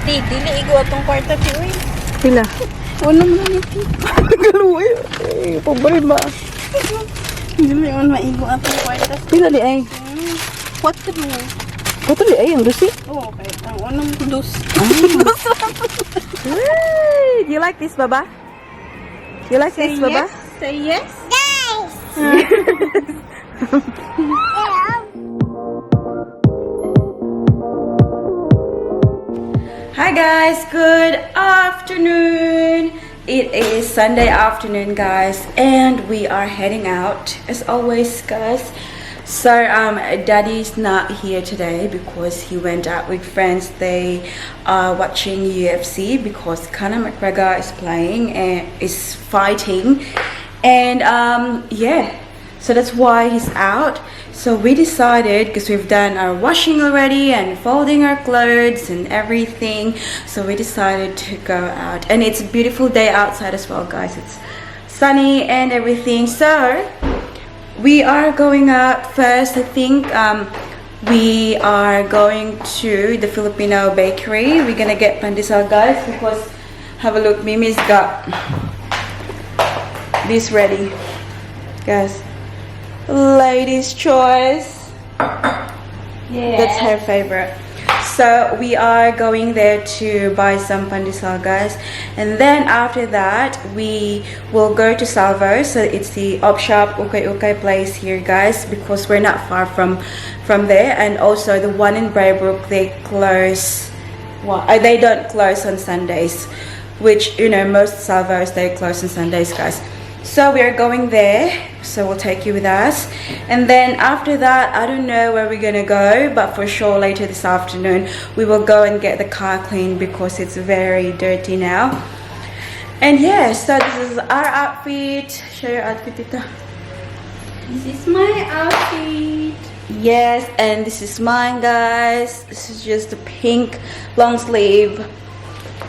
Dili igo atong kwarta ti uy. Pila? Ano mo na ti? Galuoy. Eh, pobre ba? Dili on maigo atong kwarta. Pila di ay? What to do? Kato di ay ang dusi. Oh, kay ang unang dos. Hey, do you like this, Baba? You like this, Baba? Say yes. Hi guys, good afternoon. It is Sunday afternoon, guys, and we are heading out as always, guys. So Daddy's not here today because he went out with friends. They are watching UFC because Conor McGregor is playing and is fighting, and yeah, so that's why he's out. So we decided, because we've done our washing already and folding our clothes and everything, so we decided to go out. And it's a beautiful day outside as well, guys. It's sunny and everything. So we are going out first. I think we are going to the Filipino bakery. We're gonna get Pandesal, guys, because have a look, Mimi's got this ready, guys. Lady's choice. Yeah, that's her favorite. So we are going there to buy some Pandesal, guys, and then after that we will go to Salvo. So it's the op shop okay place here, guys, because we're not far from there. And also the one in Braybrook, they close, well, they don't close on Sundays, which, you know, most Salvos, they close on Sundays, guys. So we are going there, so we'll take you with us. And then after that, I don't know where we're gonna go, but for sure later this afternoon we will go and get the car cleaned because it's very dirty now. And yeah, so this is our outfit. Show your outfit, Tita. This is my outfit. Yes, and this is mine, guys. This is just a pink long sleeve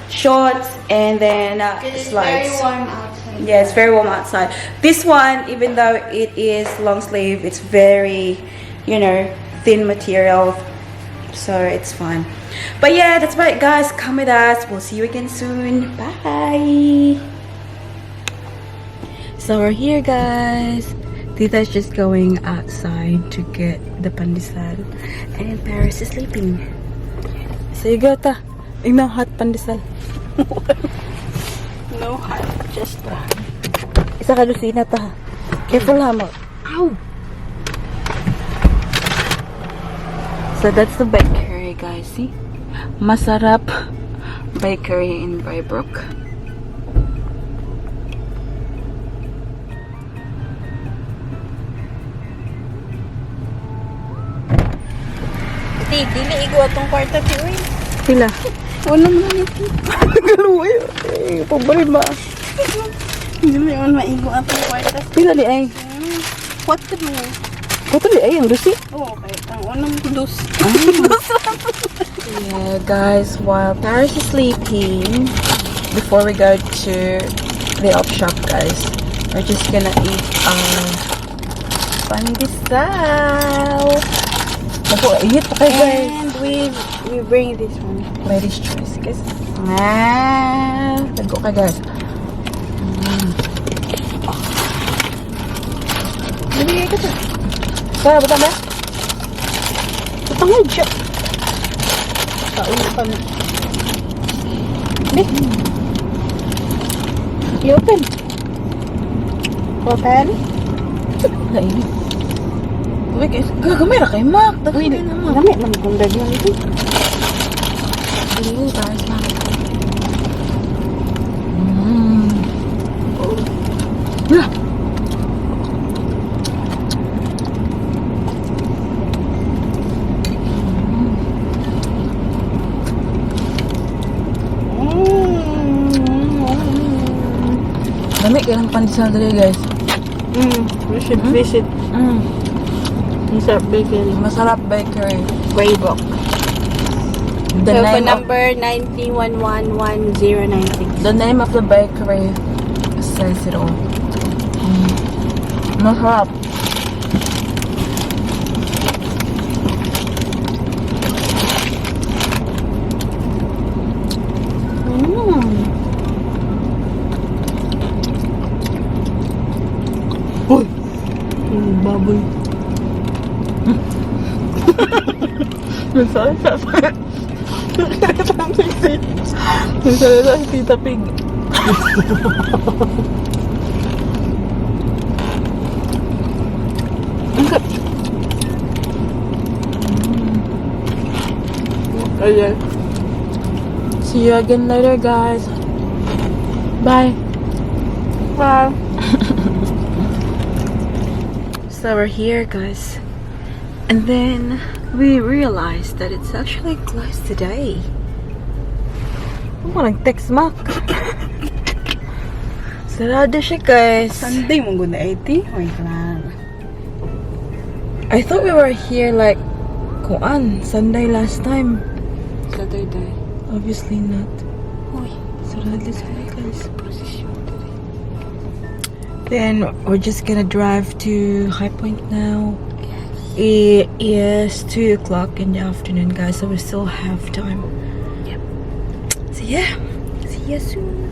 shorts, and then It's slides. very warm outside. Yeah, it's very warm outside. This one, even though it is long sleeve, it's very, you know, thin material, so it's fine. But yeah, that's about it, guys. Come with us. We'll see you again soon. Bye. So we're here, guys. Tita's just going outside to get the Pandesal, and Paris is sleeping. So you go, ta. No hot Pandesal. No hot, just Isa ka lusina, ta. Careful, ha mo. Ow! So that's the bakery, guys. See? Masarap Bakery in Braybrook. Dili igo atong kwarta ti uy. Pila? Ano mo na ti? Galuoy. Eh, pobre ba? Dili on maigo atong kwarta. Pila di ay? What to do? Kato di ay ang dusi. Oh, kay ang unang dos. Yeah, guys, while Paris is sleeping, before we go to the op shop, guys, we're just gonna eat Pandesal. Ako, ihit pa kayo, guys. And we bring this one. Lady's choice, guys. Tago ka, guys. Bibigay ko to. Kaya, buta ba? Patangay siya. Kauna pa na. I-open. Open? Nainit. Uy, guys, gagamera kay Mac. Uy, Dagay na, Mac. dami man kung dagyan ito. Uy, Paris na. Yeah. Dami kailang Pandesal dali, guys. We should visit Masarap Bakery. Masarap Bakery. Braybrook. The Telephone name of number 931111096. the name of the bakery says it all. Masarap. baboy. Nagsalita si Tita Pig. Ayan. See you again later, guys. Bye. Bye. So we're here, guys, and then we realized that it's actually closed today. Parang text Mac. Sarado siya, guys. Sunday mong guna 80. Wait lang. I thought we were here like kuan Sunday last time. Saturday. Obviously not. Uy. Sarado siya, guys. Then we're just gonna drive to High Point now. It is 2 o'clock in the afternoon, guys, so we still have time. Yep. So yeah, see you soon.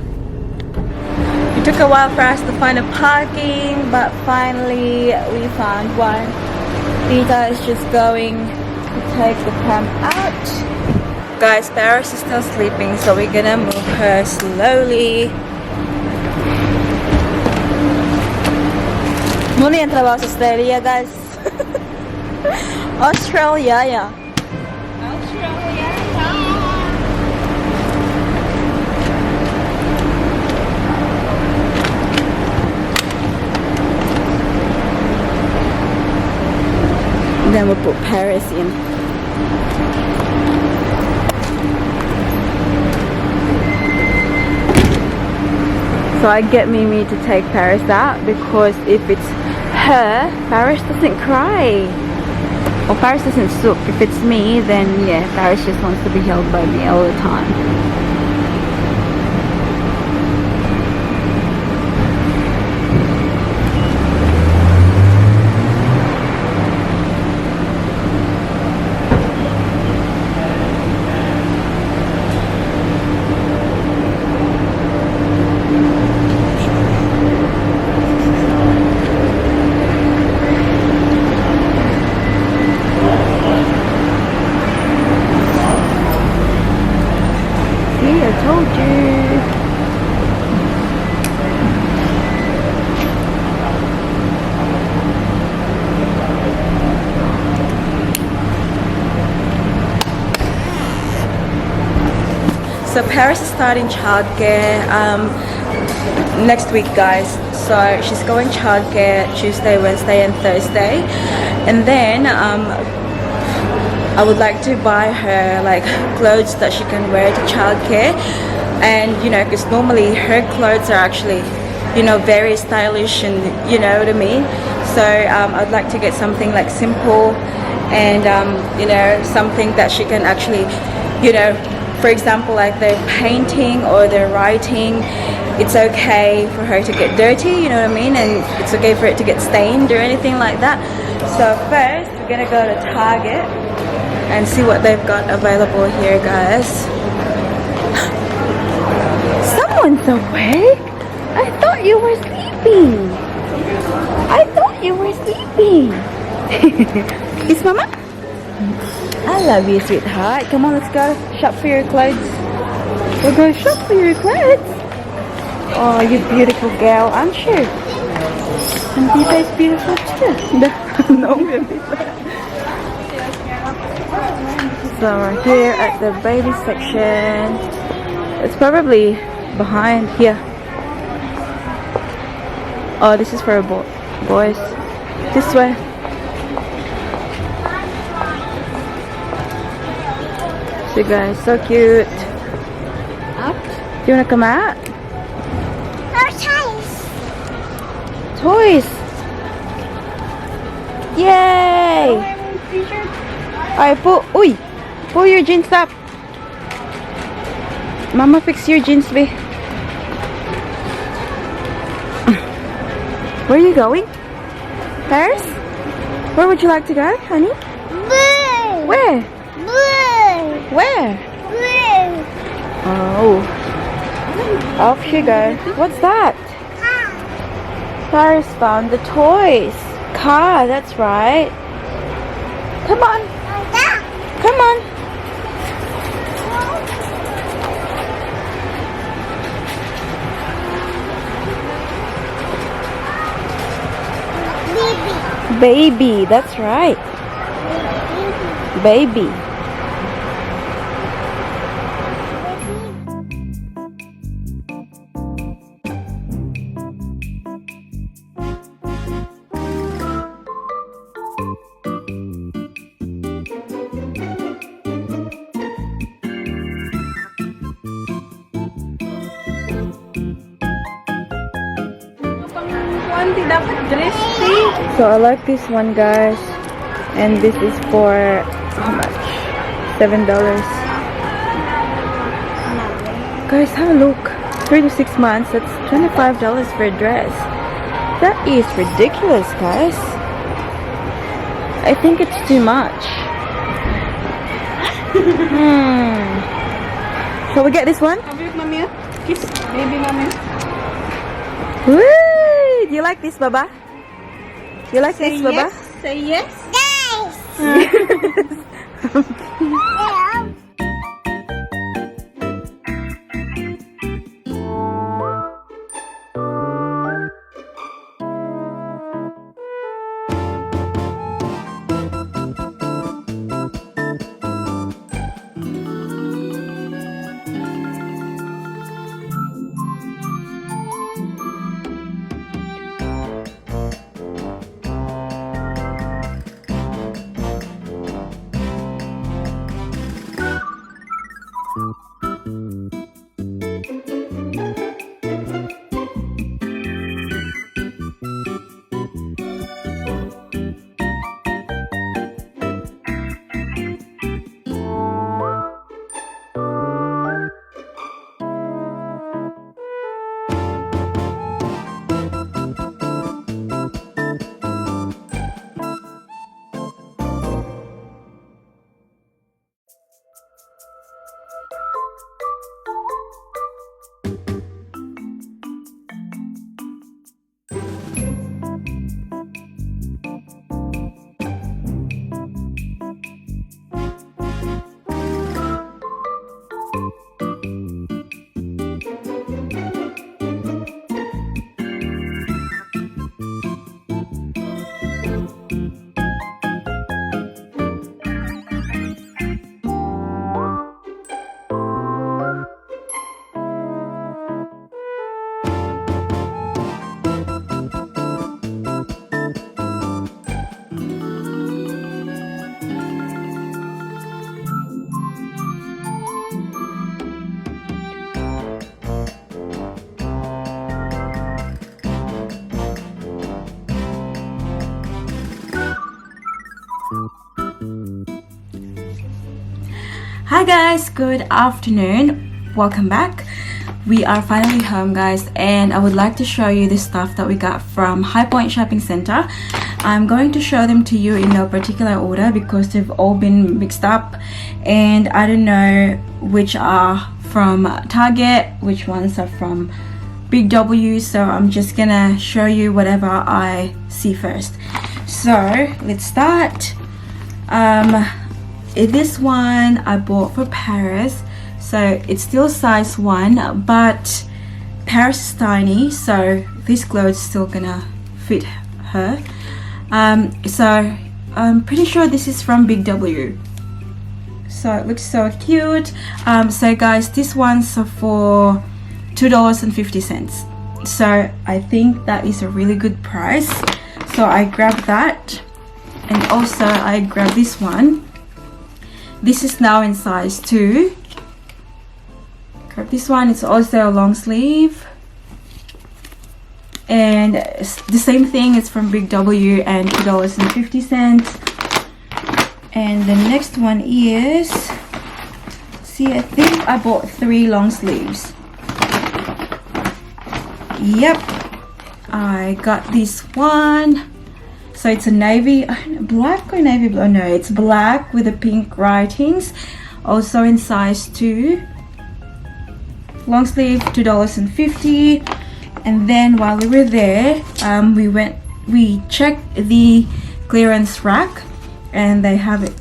It took a while for us to find a parking, but finally we found one. Tita is just going to take the pram out. Guys, Paris is still sleeping, so we're gonna move her slowly. Muna yung trabaho sa Australia, guys. Australia, yeah. Australia. Then we'll put Paris in. So I get Mimi to take Paris out because if it's her, Paris doesn't cry. Or Paris doesn't sook. If it's me, then yeah, Paris just wants to be held by me all the time. I told you. So Paris is starting childcare next week, guys. So she's going childcare Tuesday, Wednesday and Thursday. And then I would like to buy her like clothes that she can wear to childcare, and you know, because normally her clothes are actually, you know, very stylish, and you know what I mean. So I'd like to get something like simple, and you know, something that she can actually, you know, for example, like they're painting or they're writing, it's okay for her to get dirty, you know what I mean, and it's okay for it to get stained or anything like that. So first we're gonna go to Target and see what they've got available here, guys. Someone's awake? I thought you were sleeping. I thought you were sleeping. Is Mama? I love you, sweetheart. Come on, let's go shop for your clothes. We'll go shop for your clothes. Oh, you beautiful girl, aren't you? And Tita is beautiful too. No, so we're here at the baby section. It's probably behind here. Oh, this is for boys. This way. So guys, so cute. Out? Do you wanna come out? Our toys. Toys! Yay! Alright, pull your jeans up. Mama, fix your jeans, babe. Where are you going? Paris? Where would you like to go, honey? Blue. Where? Blue. Where? Blue. Oh. Off she goes. What's that? Ah. Paris found the toys. car, that's right. Come on. Come on. Baby, that's right. Baby. So I like this one, guys, and this is for how much? $7. Guys, have a look. 3 to 6 months. That's $25 for a dress. That is ridiculous, guys. I think it's too much. Shall we get this one? Kiss baby mommy. Woo! Do you like this, Baba? You like this, Baba? Say yes. Guys. Hi guys, good afternoon. Welcome back. We are finally home, guys, and I would like to show you the stuff that we got from High Point Shopping Center. I'm going to show them to you in no particular order because they've all been mixed up and I don't know which are from Target, which ones are from Big W, so I'm just gonna show you whatever I see first. So let's start. This one I bought for Paris, so it's still size 1, but Paris is tiny, so this clothes is still gonna fit her. So I'm pretty sure this is from Big W, so it looks so cute. So guys, this one's for $2.50, so I think that is a really good price, so I grabbed that. And also I grabbed this one. This is now in size 2. Grab this one. It's also a long sleeve, and the same thing. It's from Big W and $2.50. And the next one is, see, I think I bought 3 long sleeves. Yep, I got this one. So it's a navy, black or navy blue? No, it's black with the pink writings. Also in size 2. Long sleeve, $2.50. And then while we were there, we went we checked the clearance rack and they have it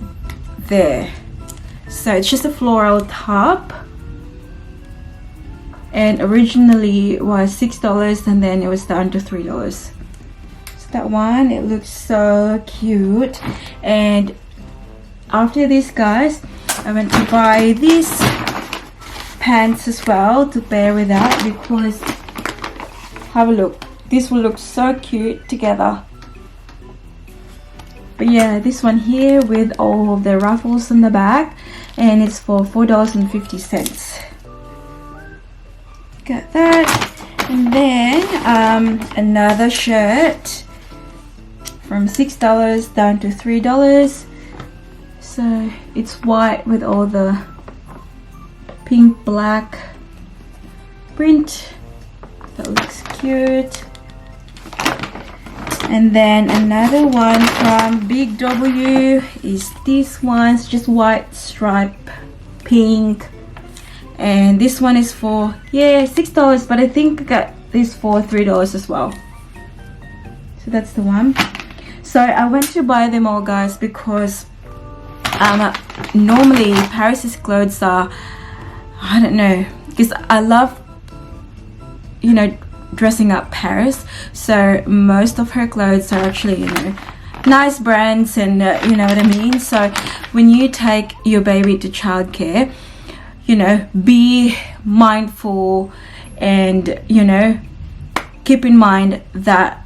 there. So it's just a floral top, and originally it was $6 and then it was down to $3. So that one, it looks so cute. And after this, guys, I went to buy these pants as well to pair with that, because have a look, this will look so cute together. But yeah, this one here with all of the ruffles on the back, and it's for $4.50. Got that. And then another shirt from $6 down to $3. So it's white with all the pink black print. That looks cute. And then another one from Big W is this one's just white stripe pink, and this one is for $6, but I think I got this for $3 as well. So that's the one. So I went to buy them all, guys, because normally Paris's clothes are, I don't know, because I love, you know, dressing up Paris, so most of her clothes are actually, you know, nice brands, and you know what I mean. So when you take your baby to childcare, you know, be mindful and, you know, keep in mind that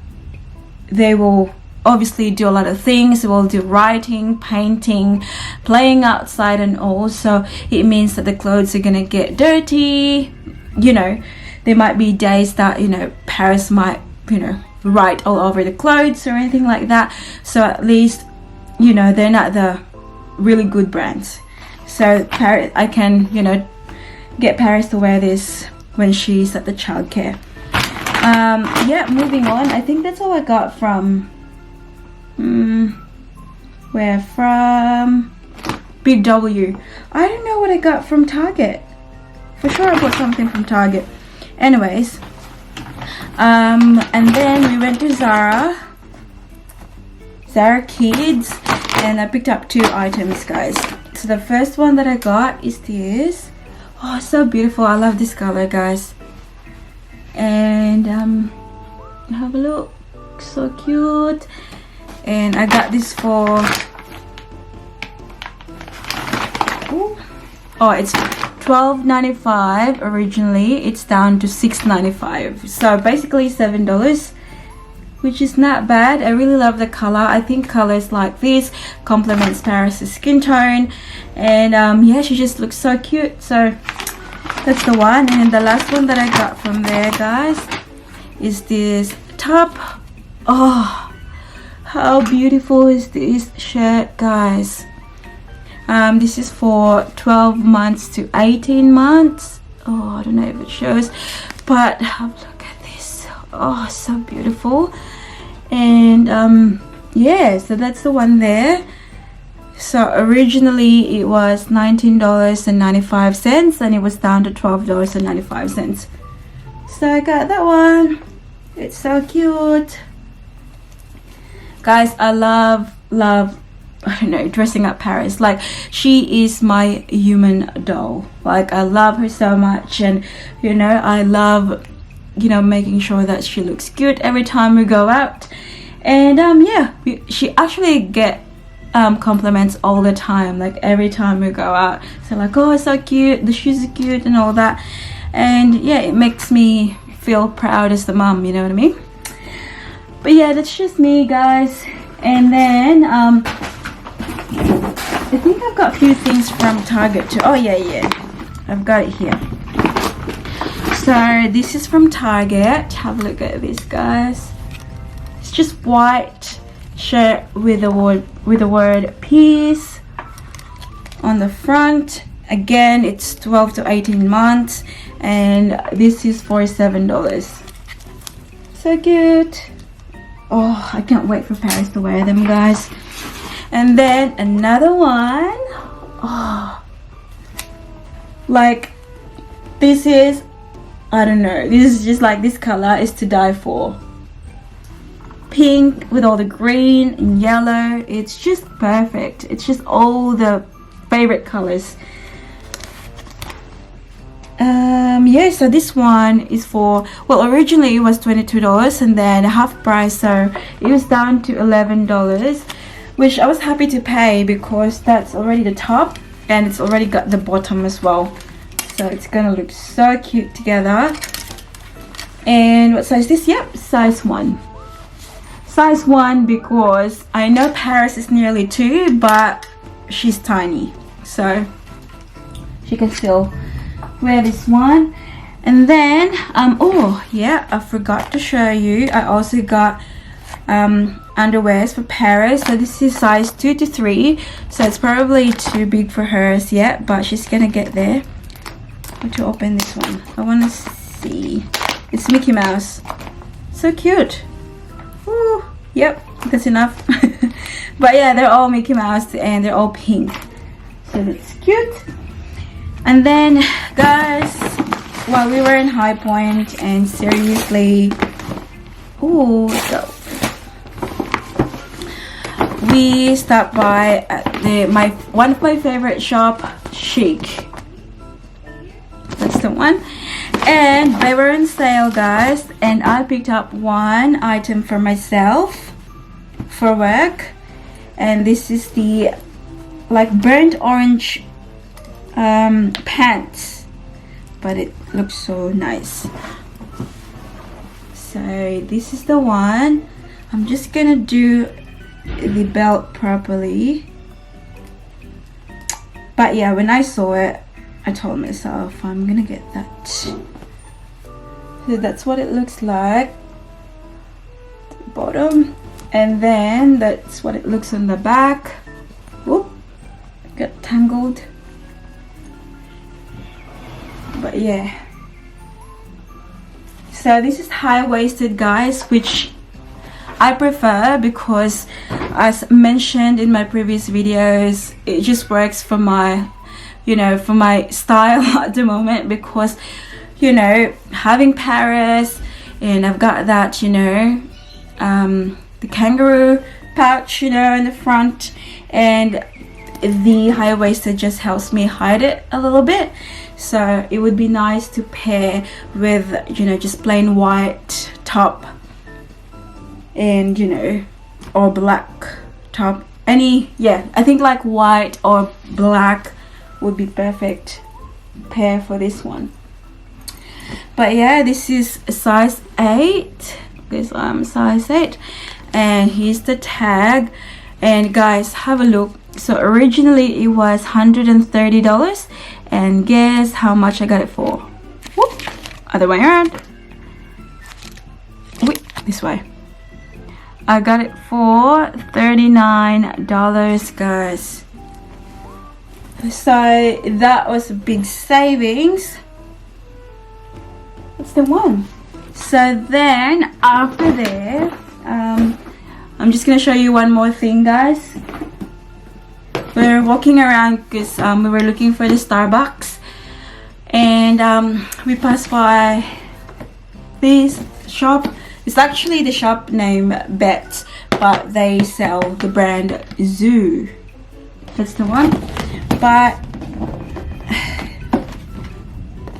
they will obviously do a lot of things. They will do writing, painting, playing outside, and all. So it means that the clothes are gonna get dirty, you know. There might be days that, you know, Paris might, you know, write all over the clothes or anything like that. So at least, you know, they're not the really good brands. So Paris, I can, you know, get Paris to wear this when she's at the childcare. Yeah, moving on. I think that's all I got from, where? From Big W. I don't know what I got from Target. For sure I bought something from Target. Anyways, and then we went to Zara Kids, and I picked up 2 items, guys. So the first one that I got is this. Oh, so beautiful. I love this color, guys. And have a look, so cute. And I got this for, it's $12.95 originally. It's down to $6.95, so basically $7, which is not bad. I really love the color. I think colors like this complements Paris's skin tone, and yeah, she just looks so cute. So that's the one. And then the last one that I got from there, guys, is this top. Oh, how beautiful is this shirt, guys. This is for 12 months to 18 months. Oh, I don't know if it shows, but look at this. Oh, so beautiful. And yeah, so that's the one there. So originally it was $19.95, and it was down to $12.95. So I got that one. It's so cute, guys. I love, I don't know, dressing up Paris. Like, she is my human doll. Like, I love her so much, and you know, I love, you know, making sure that she looks good every time we go out. And yeah, she actually get compliments all the time, like every time we go out. So like, oh, so cute, the shoes are cute and all that. And yeah, it makes me feel proud as the mom, you know what I mean? But yeah, that's just me, guys. And then I think I've got a few things from Target too. Oh yeah, I've got it here. So this is from Target. Have a look at this, guys. It's just white shirt with the word peace on the front. Again, it's 12 to 18 months, and this is for $7. So cute. Oh, I can't wait for Paris to wear them, guys. And then another one. Oh, like, this is, I don't know, this is just like, this color is to die for. pink with all the green and yellow. It's just perfect. It's just all the favorite colors. Yeah, so this one is for, well, originally it was $22 and then half price, so it was down to $11, which I was happy to pay because that's already the top and it's already got the bottom as well, so it's gonna look so cute together. And what size is this? Yep, size 1. Size 1 because I know Paris is nearly 2, but she's tiny, so she can still wear this one. And then oh yeah, I forgot to show you, I also got underwears for Paris. So this is size 2 to 3, so it's probably too big for hers yet, but she's gonna get there. How to open this one? I want to see. It's Mickey Mouse. So cute. Ooh, yep, that's enough. But yeah, they're all Mickey Mouse and they're all pink, so that's cute. And then guys, while we were in High Point, and seriously, ooh, so we stopped by at one of my favorite shop, Chic. That's the one. And they were on sale, guys, and I picked up one item for myself for work, and this is the like burnt orange pants, but it looks so nice. So this is the one. I'm just gonna do the belt properly, but yeah, when I saw it I told myself I'm gonna get that. So that's what it looks like, the bottom, and then that's what it looks on the back. Whoop, got tangled, but yeah. So this is high-waisted, guys, which I prefer because, as mentioned in my previous videos, it just works for my, you know, for my style at the moment, because, you know, having Paris, and I've got that, you know, the kangaroo pouch, you know, in the front, and the high-waisted just helps me hide it a little bit. So it would be nice to pair with, you know, just plain white top, and, you know, or black top, any, yeah, I think like white or black would be perfect pair for this one. But yeah, this is a size 8 because I'm size 8, and here's the tag. And guys, have a look. So originally it was $130, and guess how much I got it for? Whoop, other way around. Wait, this way. I got it for $39, guys. So that was a big savings. That's the one. So then after there, I'm just gonna show you one more thing, guys. We're walking around because we were looking for the Starbucks, and we passed by this shop. It's actually the shop name Bet, but they sell the brand Zoo. That's the one. But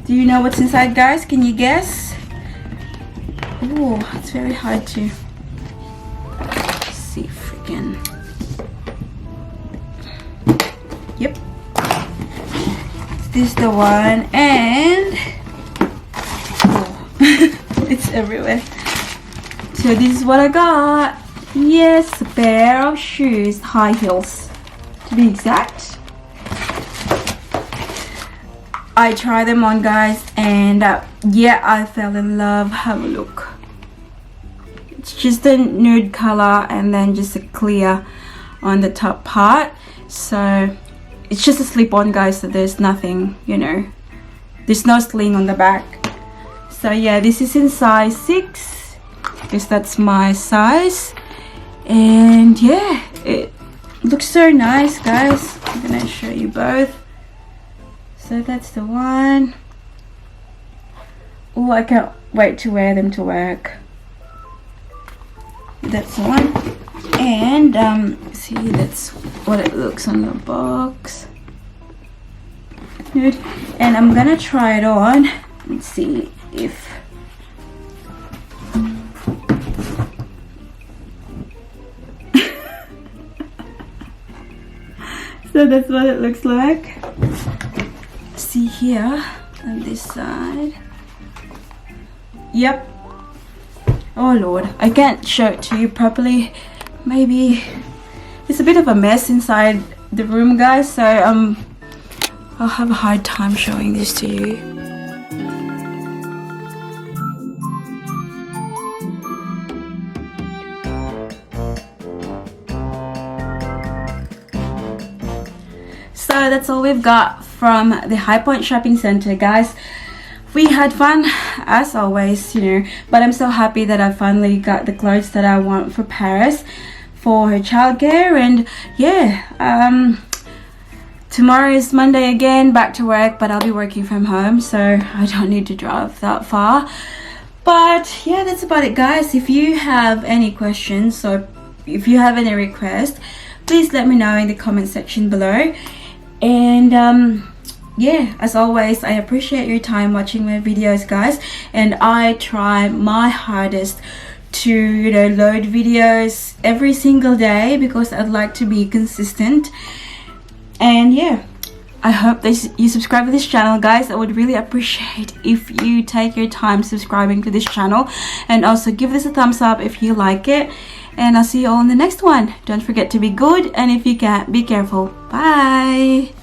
do you know what's inside, guys? Can you guess? Oh, it's very hard to see. Freaking. Yep. This is the one, and oh, it's everywhere. So this is what I got. Yes, a pair of shoes, high heels to be exact. I tried them on, guys, and yeah, I fell in love. Have a look. It's just a nude color and then just a clear on the top part. So it's just a slip-on, guys, so there's nothing, you know, there's no sling on the back. So yeah, this is in size 6 because that's my size, and yeah, it looks so nice, guys. I'm gonna show you both. So that's the one. Oh, I can't wait to wear them to work. That's one. And see, that's what it looks on the box. Good. And I'm gonna try it on and see if so that's what it looks like. See here on this side. Yep. Oh Lord, I can't show it to you properly. Maybe it's a bit of a mess inside the room, guys, so I'll have a hard time showing this to you. So that's all we've got from the High Point Shopping Center, guys. We had fun as always, you know, but I'm so happy that I finally got the clothes that I want for Paris for her childcare. And yeah, tomorrow is Monday again, back to work, but I'll be working from home, so I don't need to drive that far. But yeah, that's about it, guys. If you have any questions or if you have any requests, please let me know in the comment section below. And yeah, as always, I appreciate your time watching my videos, guys, and I try my hardest to, you know, load videos every single day because I'd like to be consistent. And yeah, I hope that you subscribe to this channel, guys. I would really appreciate if you take your time subscribing to this channel, and also give this a thumbs up if you like it. And I'll see you all in the next one. Don't forget to be good, and if you can, be careful. Bye.